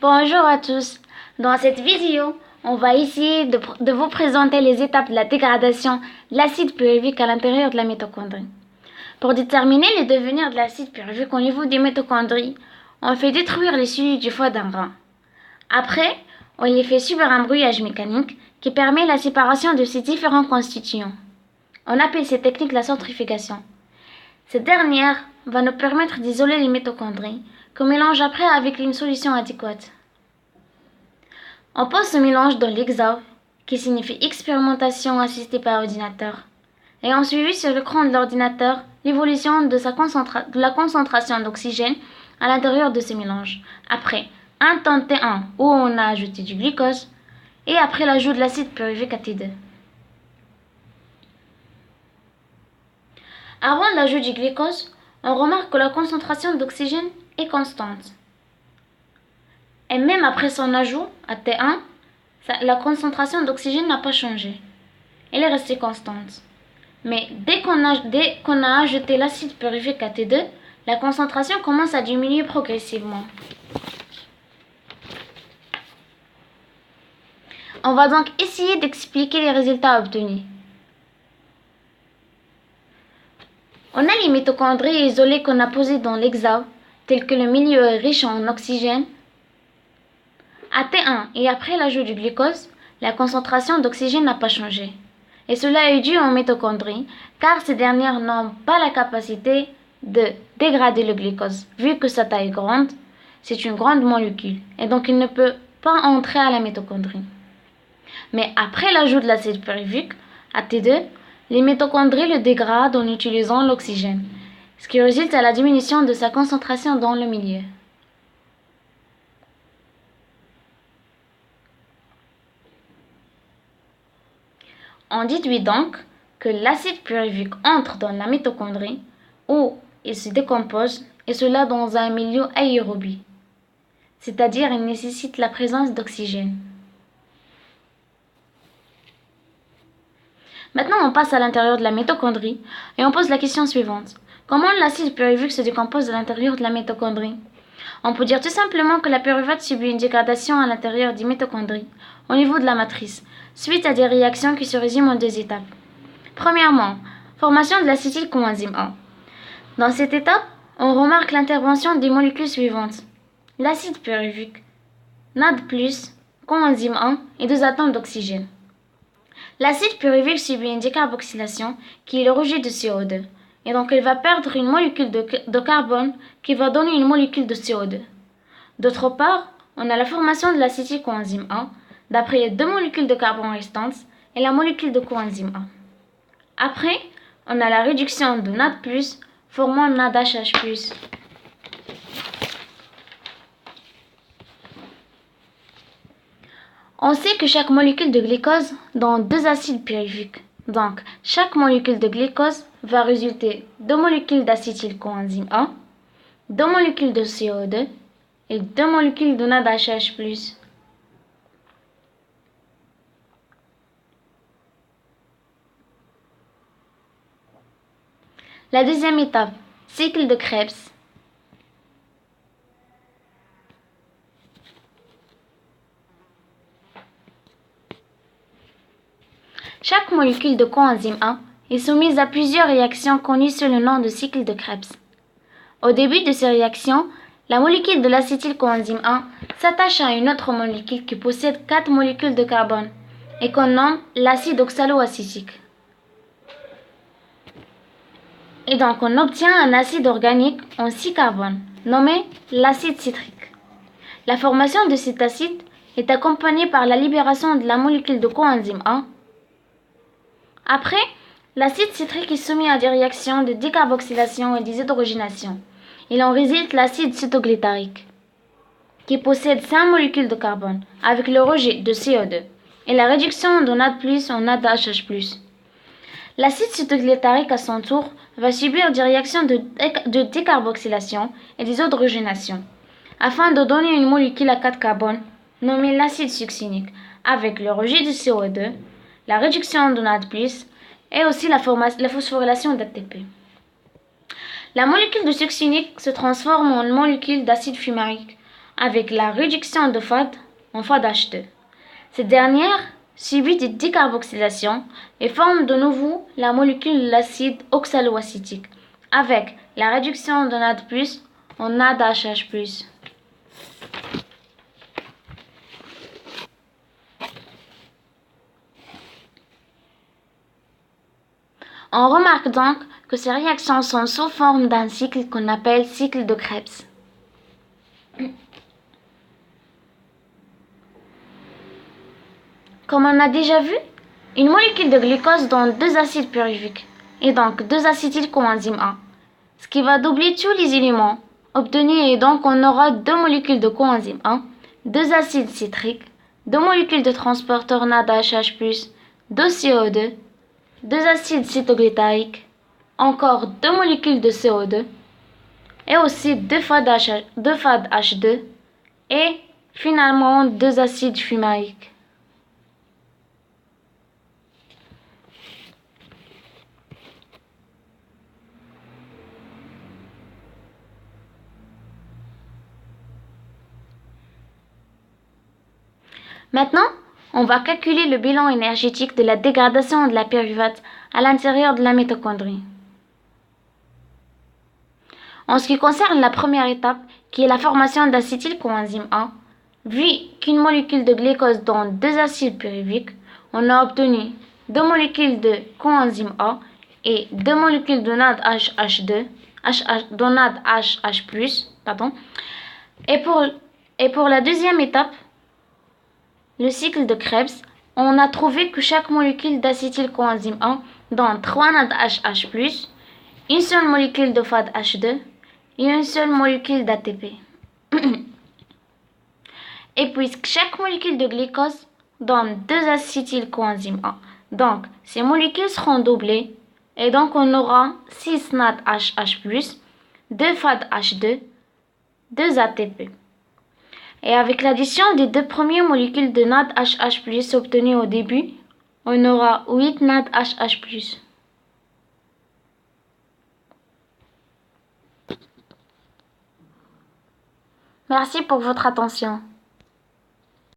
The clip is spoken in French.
Bonjour à tous. Dans cette vidéo, on va essayer de vous présenter les étapes de la dégradation de l'acide pyruvique à l'intérieur de la mitochondrie. Pour déterminer le devenir de l'acide pyruvique au niveau des mitochondries, on fait détruire les cellules du foie d'un rat. Après, on les fait subir un brouillage mécanique qui permet la séparation de ces différents constituants. On appelle cette technique la centrifugation. Cette dernière va nous permettre d'isoler les mitochondries qu'on mélange après avec une solution adéquate. On pose ce mélange dans l'examen, qui signifie expérimentation assistée par ordinateur, et on suivi sur l'écran de l'ordinateur l'évolution de la concentration d'oxygène à l'intérieur de ce mélange, après un temps T1 où on a ajouté du glucose, et après l'ajout de l'acide pyruvique à T2. Avant l'ajout du glucose, on remarque que la concentration d'oxygène est constante. Et même après son ajout à T1, la concentration d'oxygène n'a pas changé. Elle est restée constante. Mais dès qu'on a ajouté l'acide pyruvique à T2, la concentration commence à diminuer progressivement. On va donc essayer d'expliquer les résultats obtenus. On a les mitochondries isolées qu'on a posées dans l'hexagon, telles que le milieu est riche en oxygène. À T1 et après l'ajout du glucose, la concentration d'oxygène n'a pas changé. Et cela est dû aux mitochondries, car ces dernières n'ont pas la capacité de dégrader le glucose. Vu que sa taille est grande, c'est une grande molécule, et donc il ne peut pas entrer à la mitochondrie. Mais après l'ajout de l'acide pyruvique, à T2, les mitochondries le dégradent en utilisant l'oxygène, ce qui résulte à la diminution de sa concentration dans le milieu. On déduit donc que l'acide pyruvique entre dans la mitochondrie où il se décompose, et cela dans un milieu aérobie, c'est-à-dire il nécessite la présence d'oxygène. Maintenant, on passe à l'intérieur de la mitochondrie et on pose la question suivante. Comment l'acide pyruvique se décompose à l'intérieur de la mitochondrie? On peut dire tout simplement que la pyruvate subit une dégradation à l'intérieur des mitochondries, au niveau de la matrice, suite à des réactions qui se résument en deux étapes. Premièrement, formation de l'acétyl coenzyme A. Dans cette étape, on remarque l'intervention des molécules suivantes. L'acide pyruvique, NAD+, coenzyme A et deux atomes d'oxygène. L'acide pyruvique subit une décarboxylation qui est le rejet de CO2, et donc il va perdre une molécule de carbone qui va donner une molécule de CO2. D'autre part, on a la formation de l'acétylcoenzyme A d'après les deux molécules de carbone restantes et la molécule de coenzyme A. Après, on a la réduction de NAD+, formant NADHH+. On sait que chaque molécule de glucose donne deux acides pyruviques. Donc, chaque molécule de glucose va résulter deux molécules d'acétylcoenzyme A, deux molécules de CO2 et deux molécules de NADHH+. La deuxième étape, cycle de Krebs. Chaque molécule de coenzyme A est soumise à plusieurs réactions connues sous le nom de cycle de Krebs. Au début de ces réactions, la molécule de l'acétylcoenzyme A s'attache à une autre molécule qui possède 4 molécules de carbone et qu'on nomme l'acide oxaloacétique. Et donc on obtient un acide organique en 6 carbones, nommé l'acide citrique. La formation de cet acide est accompagnée par la libération de la molécule de coenzyme A. Après, l'acide citrique est soumis à des réactions de décarboxylation et de déshydrogénation. Il en résulte l'acide cétoglytarique, qui possède 5 molécules de carbone, avec le rejet de CO2, et la réduction de NAD+, en NADHH+. L'acide cétoglytarique, à son tour, va subir des réactions de décarboxylation et de déshydrogénation, afin de donner une molécule à 4 carbones, nommée l'acide succinique, avec le rejet de CO2, la réduction de NAD+, et aussi la phosphorylation d'ATP. La molécule de succinique se transforme en molécule d'acide fumarique avec la réduction de FAD en FADH2. Cette dernière subit des décarboxylations et forme de nouveau la molécule de l'acide oxaloacétique avec la réduction de NAD+ en NADHH+. On remarque donc que ces réactions sont sous forme d'un cycle qu'on appelle cycle de Krebs. Comme on a déjà vu, une molécule de glucose donne deux acides pyruviques et donc deux acétyl coenzyme A, ce qui va doubler tous les éléments obtenus et donc on aura deux molécules de coenzyme A, deux acides citriques, deux molécules de transporteur NADHH+, deux CO2, deux acides cétoglutaïques, encore deux molécules de CO2 et aussi deux FADH2 et finalement deux acides fumaïques. Maintenant, on va calculer le bilan énergétique de la dégradation de la pyruvate à l'intérieur de la mitochondrie. En ce qui concerne la première étape, qui est la formation d'acétylcoenzyme A, vu qu'une molécule de glucose donne deux acides pyruviques, on a obtenu deux molécules de coenzyme A et deux molécules de NADHH2, de NADHH+, pardon. Et pour la deuxième étape, le cycle de Krebs, on a trouvé que chaque molécule d'acétylcoenzyme A donne 3 NADHH+, une seule molécule de FADH2 et une seule molécule d'ATP. Et puisque chaque molécule de glucose donne 2 acétylcoenzyme A, donc ces molécules seront doublées et donc on aura 6 NADHH+, 2 FADH2, 2 ATP. Et avec l'addition des deux premières molécules de NADHH+ obtenues au début, on aura 8 NADHH+. Merci pour votre attention.